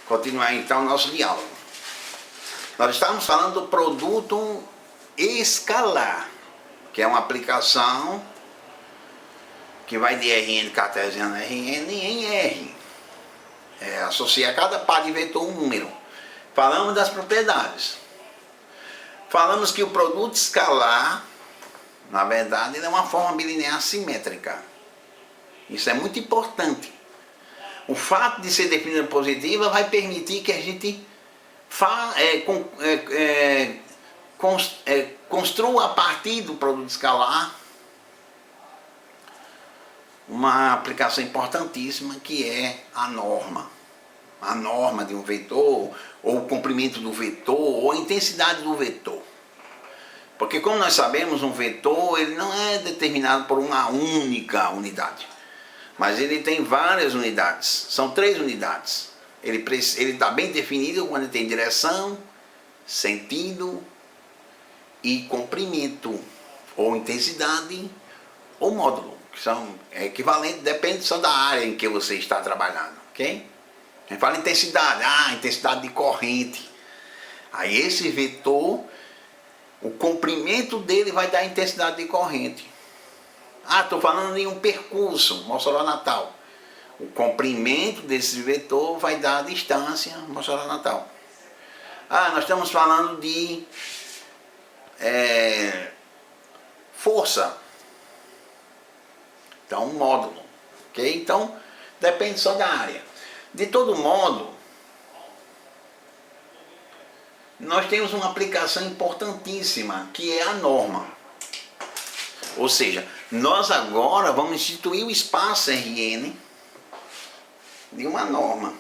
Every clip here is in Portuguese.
Continuar então o nosso diálogo. Nós estamos falando do produto escalar, que é uma aplicação que vai de Rn cartesiano a Rn em R. Associa a cada par de vetor um número. Falamos das propriedades. Falamos que o produto escalar, na verdade, é uma forma bilinear simétrica. Isso é muito importante. O fato de ser definida positiva vai permitir que a gente construa a partir do produto escalar uma aplicação importantíssima, que é a norma. A norma de um vetor, ou o comprimento do vetor, ou a intensidade do vetor. Porque, como nós sabemos, um vetor ele não é determinado por uma única unidade, mas ele tem várias unidades. São 3 unidades. Ele está bem definido quando ele tem direção, sentido e comprimento, ou intensidade, ou módulo, que são equivalentes, depende só da área em que você está trabalhando, ok? A gente fala intensidade, intensidade de corrente. Aí esse vetor, o comprimento dele vai dar intensidade de corrente. Estou falando de um percurso, Mossoró Natal. O comprimento desse vetor vai dar a distância, Mossoró Natal. Nós estamos falando de força. Então, módulo. Ok? Então, depende só da área. De todo modo, nós temos uma aplicação importantíssima, que é a norma. Ou seja, nós agora vamos instituir o espaço Rn de uma norma,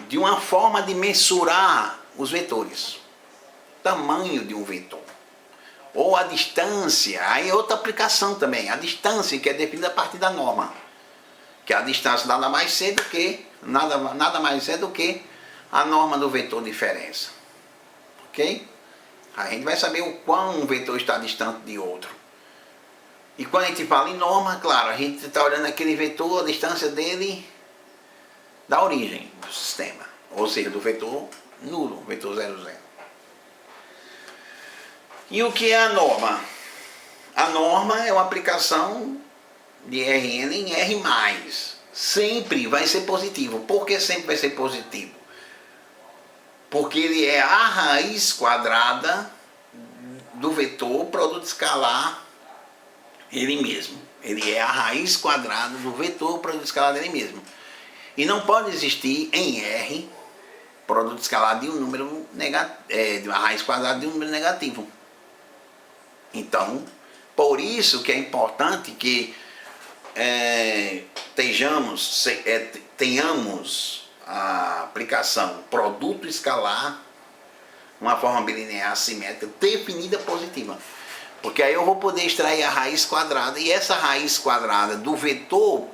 de uma forma de mensurar os vetores, tamanho de um vetor, ou a distância. Aí é outra aplicação também, a distância, que é definida a partir da norma, que a distância nada mais é do que a norma do vetor diferença, ok? A gente vai saber o quão um vetor está distante de outro. E quando a gente fala em norma, claro, a gente está olhando aquele vetor, a distância dele da origem do sistema, ou seja, do vetor nulo, vetor 0, 0. E o que é a norma? A norma é uma aplicação de Rn em R+. Sempre vai ser positivo. Por que sempre vai ser positivo? Porque ele é a raiz quadrada do vetor produto escalar ele mesmo. Ele é a raiz quadrada do vetor produto escalar dele mesmo. E não pode existir em R produto escalar de um número negativo, a raiz quadrada de um número negativo. Então, por isso que é importante que tenhamos a aplicação produto escalar, uma forma bilinear simétrica definida positiva. Porque aí eu vou poder extrair a raiz quadrada, e essa raiz quadrada do vetor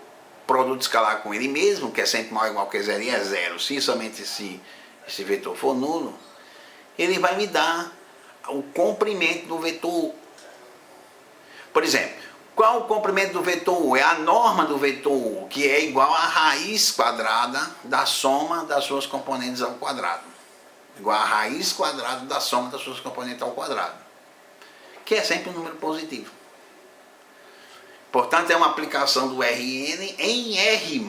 produto escalar com ele mesmo, que é sempre maior ou igual que zero, e é zero, se somente esse vetor for nulo, ele vai me dar o comprimento do vetor. Por exemplo, qual o comprimento do vetor U? É a norma do vetor U, que é igual à raiz quadrada da soma das suas componentes ao quadrado. Igual à raiz quadrada da soma das suas componentes ao quadrado, que é sempre um número positivo. Portanto, é uma aplicação do Rn em R+.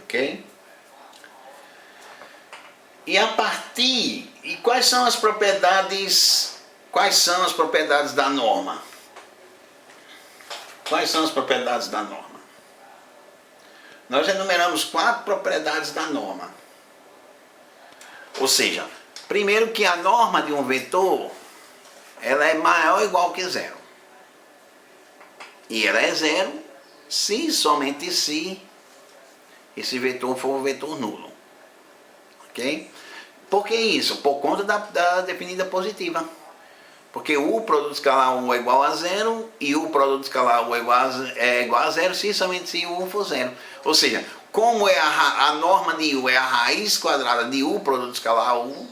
Ok? E a partir... E quais são as propriedades da norma? Quais são as propriedades da norma? Nós enumeramos 4 propriedades da norma. Ou seja, primeiro que a norma de um vetor, ela é maior ou igual que zero. E ela é zero se, somente se, esse vetor for um vetor nulo. Ok? Por que isso? Por conta da definida positiva. Porque o produto escalar U é igual a zero, e o produto escalar U é igual a zero se somente se U for zero. Ou seja, como é a norma de U é a raiz quadrada de U produto escalar U,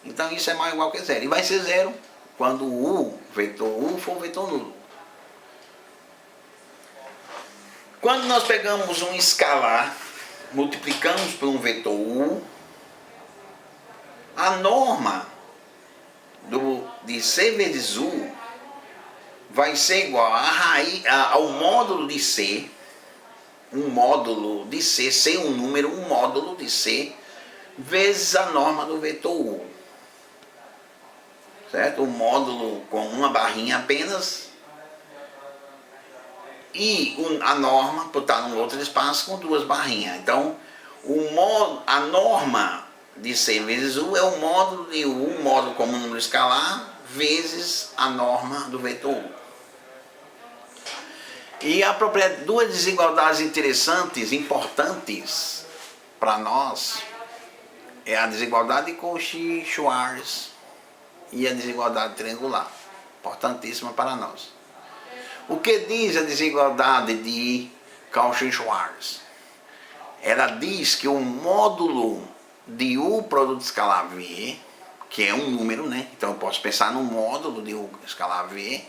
então isso é maior ou igual que zero. E vai ser zero quando o vetor U for vetor nulo. Quando nós pegamos um escalar, multiplicamos por um vetor U, a norma de C vezes U vai ser igual ao módulo de C, um módulo de C, C um número, um módulo de C, vezes a norma do vetor U. Certo? O módulo com uma barrinha apenas e a norma, por estar num outro espaço, com duas barrinhas. Então, a norma de C vezes U é o módulo de U, um módulo como número escalar, vezes a norma do vetor U. E a propriedade, duas desigualdades interessantes, importantes para nós, é a desigualdade de Cauchy-Schwarz e a desigualdade triangular, importantíssima para nós. O que diz a desigualdade de Cauchy-Schwarz? Ela diz que o módulo de U produto escalar V, que é um número, né? Então eu posso pensar no módulo de U escalar V,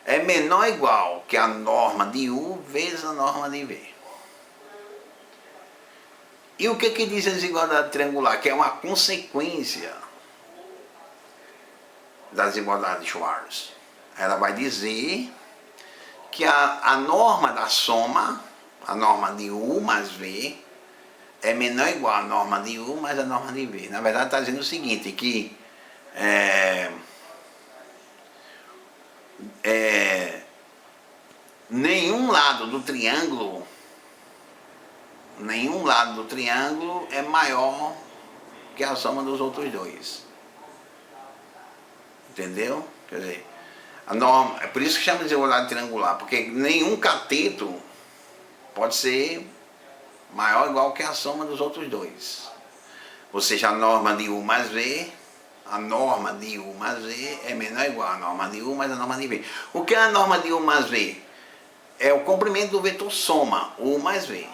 é menor ou igual que a norma de U vezes a norma de V. E o que diz a desigualdade triangular? Que é uma consequência da desigualdade de Schwarz. Ela vai dizer que a norma da soma, a norma de U mais V, é menor ou igual a norma de U mais a norma de V. Na verdade está dizendo o seguinte, que nenhum lado do triângulo é maior que a soma dos outros dois. Entendeu? Quer dizer, a norma, é por isso que chama de desigualdade triangular, porque nenhum cateto pode ser maior ou igual que a soma dos outros dois. Ou seja, a norma de U mais V, a norma de U mais V é menor ou igual a norma de U mais a norma de V. O que é a norma de U mais V? É o comprimento do vetor soma, U mais V.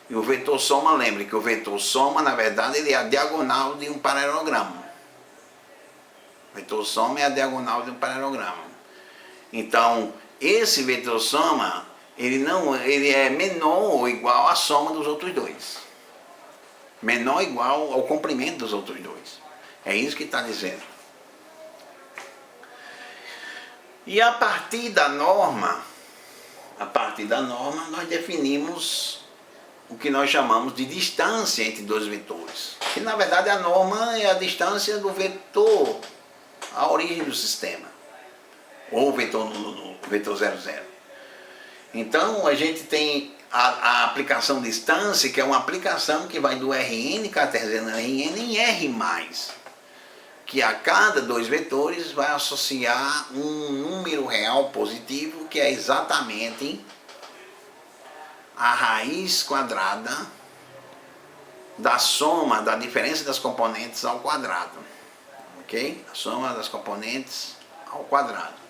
E o vetor soma, lembre que o vetor soma, na verdade, ele é a diagonal de um paralelogramo. O vetor soma é a diagonal de um paralelogramo. Então, esse vetor soma, ele é menor ou igual à soma dos outros dois. Menor ou igual ao comprimento dos outros dois. É isso que está dizendo. E a partir da norma, nós definimos o que nós chamamos de distância entre dois vetores. Que na verdade a norma é a distância do vetor à origem do sistema. Ou o vetor 00. Então a gente tem a aplicação distância, que é uma aplicação que vai do Rn, cartesiano Rn, em R+, que a cada dois vetores vai associar um número real positivo, que é exatamente a raiz quadrada da soma da diferença das componentes ao quadrado. Ok? A soma das componentes ao quadrado.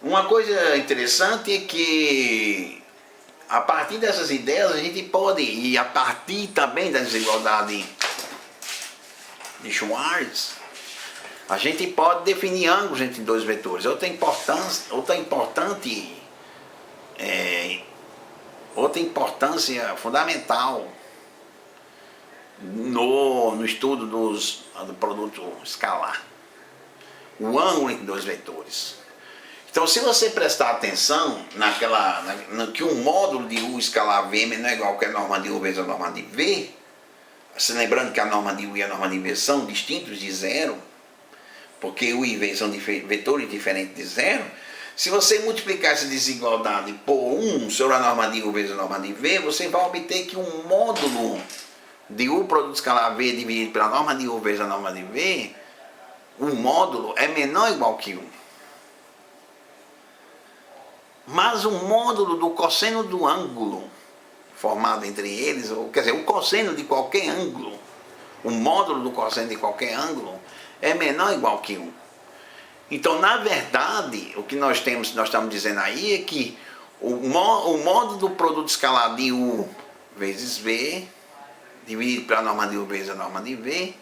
Uma coisa interessante é que a partir dessas ideias a gente pode, e a partir também da desigualdade de Schwarz, a gente pode definir ângulos entre dois vetores. Outra importância fundamental no estudo do produto escalar, o ângulo entre dois vetores. Então, se você prestar atenção que um módulo de U escalar V não é igual que a norma de U vezes a norma de V, se lembrando que a norma de U e a norma de V são distintos de zero, porque U e V são vetores diferentes de zero, se você multiplicar essa desigualdade por 1 sobre a norma de U vezes a norma de V, você vai obter que um módulo de U produto escalar V dividido pela norma de U vezes a norma de V, o módulo é menor ou igual que 1. Mas o módulo do cosseno do ângulo formado entre eles, ou quer dizer, o cosseno de qualquer ângulo, o módulo do cosseno de qualquer ângulo é menor ou igual que 1. Então, na verdade, o que nós estamos dizendo aí é que o módulo do produto escalar de U vezes V, dividido pela norma de U vezes a norma de V,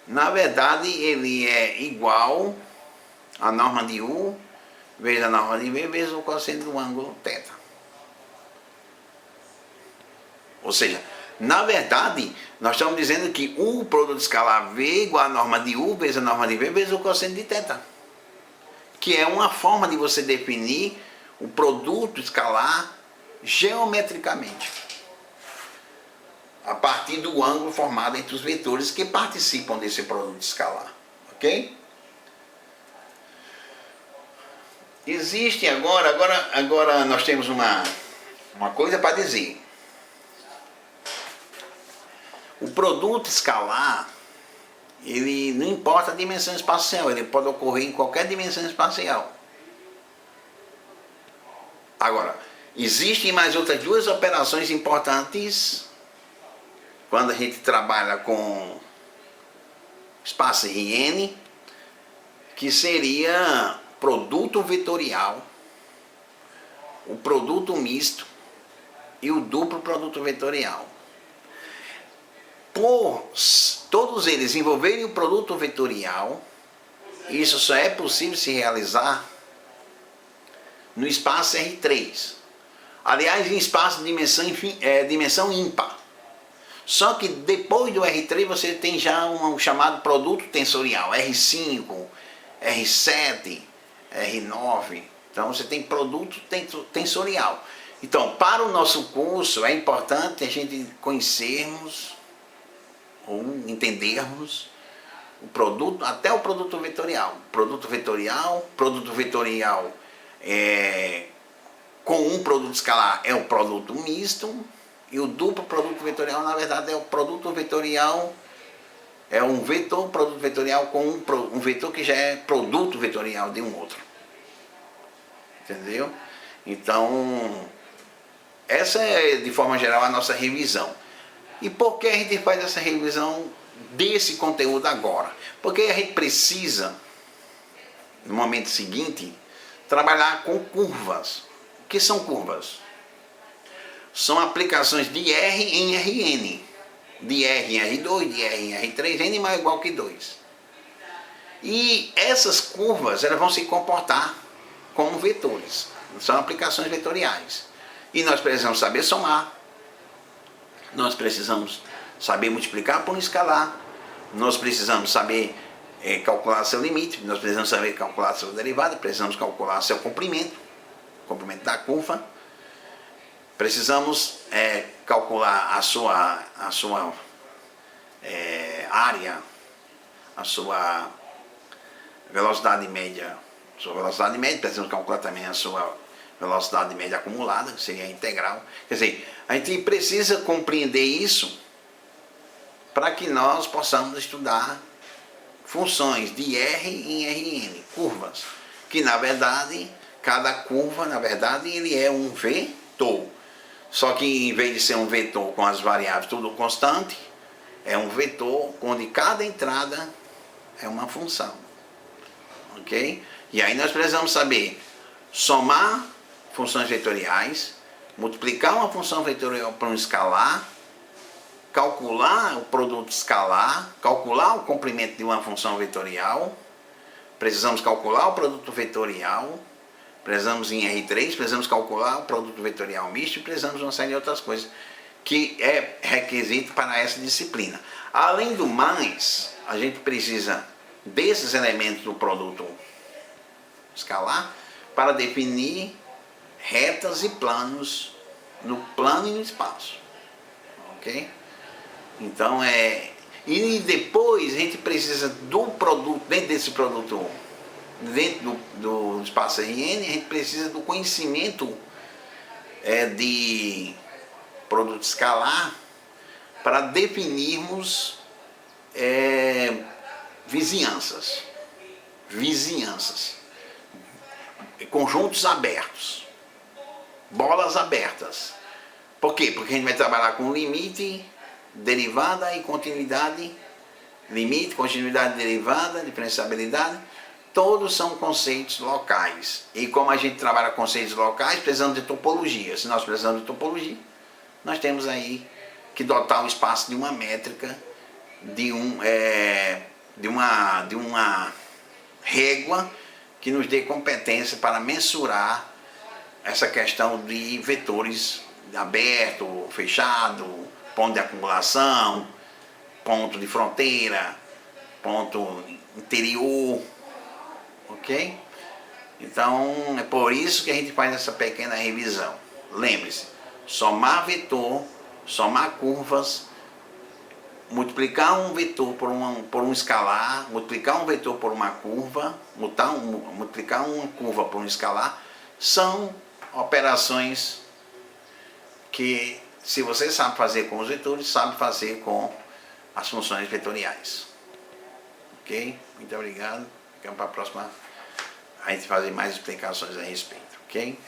na verdade ele é igual à norma de U vezes a norma de V vezes o cosseno do ângulo θ. Ou seja, na verdade, nós estamos dizendo que o produto escalar V é igual a norma de U vezes a norma de V vezes o cosseno de θ. Que é uma forma de você definir o produto escalar geometricamente, a partir do ângulo formado entre os vetores que participam desse produto escalar. Ok? Existe agora nós temos uma coisa para dizer. O produto escalar, ele não importa a dimensão espacial, ele pode ocorrer em qualquer dimensão espacial. Agora, existem mais outras duas operações importantes quando a gente trabalha com espaço RN, que seria produto vetorial, o produto misto e o duplo produto vetorial. Por todos eles envolverem o produto vetorial, isso só é possível se realizar no espaço R3. Aliás, em espaço de dimensão ímpar. Só que depois do R3 você tem já um chamado produto tensorial, R5, R7, R9. Então você tem produto tensorial. Então, para o nosso curso é importante a gente conhecermos ou entendermos o produto, até o produto vetorial. Produto vetorial com um produto escalar é o produto misto, e o duplo produto vetorial, na verdade, é o produto vetorial, é um vetor produto vetorial com um vetor que já é produto vetorial de um outro. Entendeu? Então, essa é, de forma geral, a nossa revisão. E por que a gente faz essa revisão desse conteúdo agora? Porque a gente precisa, no momento seguinte, trabalhar com curvas. O que são curvas? São aplicações de R em Rn. De R em R2, de R em R3, N maior ou igual que 2. E essas curvas elas vão se comportar como vetores. São aplicações vetoriais. E nós precisamos saber somar. Nós precisamos saber multiplicar por um escalar. Nós precisamos saber calcular seu limite. Nós precisamos saber calcular sua derivada. Precisamos calcular seu comprimento da curva. Precisamos calcular a sua área, a sua velocidade média. Precisamos calcular também a sua velocidade média acumulada, que seria a integral. Quer dizer, a gente precisa compreender isso para que nós possamos estudar funções de R em Rn, curvas, que na verdade, cada curva, na verdade, ele é um vetor. Só que em vez de ser um vetor com as variáveis tudo constante, é um vetor onde cada entrada é uma função. Ok? E aí nós precisamos saber somar funções vetoriais, multiplicar uma função vetorial por um escalar, calcular o produto escalar, calcular o comprimento de uma função vetorial, precisamos calcular o produto vetorial, precisamos em R3, precisamos calcular o produto vetorial misto e precisamos de uma série de outras coisas que é requisito para essa disciplina. Além do mais, a gente precisa desses elementos do produto escalar para definir retas e planos no plano e no espaço. Ok? Então e depois a gente precisa do produto, dentro desse produto, dentro do espaço Rn, a gente precisa do conhecimento de produto escalar para definirmos vizinhanças, conjuntos abertos, bolas abertas. Por quê? Porque a gente vai trabalhar com limite, derivada e continuidade. Limite, continuidade, derivada, diferenciabilidade, todos são conceitos locais. E como a gente trabalha com conceitos locais, precisamos de topologia. Se nós precisamos de topologia, nós temos aí que dotar o espaço de uma métrica, de uma régua que nos dê competência para mensurar essa questão de vetores aberto, fechado, ponto de acumulação, ponto de fronteira, ponto interior, ok? Então é por isso que a gente faz essa pequena revisão. Lembre-se, somar vetor, somar curvas, multiplicar um vetor por um escalar, multiplicar um vetor por uma curva, multiplicar uma curva por um escalar, são operações que, se você sabe fazer com os vetores, sabe fazer com as funções vetoriais. Ok? Muito obrigado. Ficamos para a próxima a gente fazer mais explicações a respeito. Ok?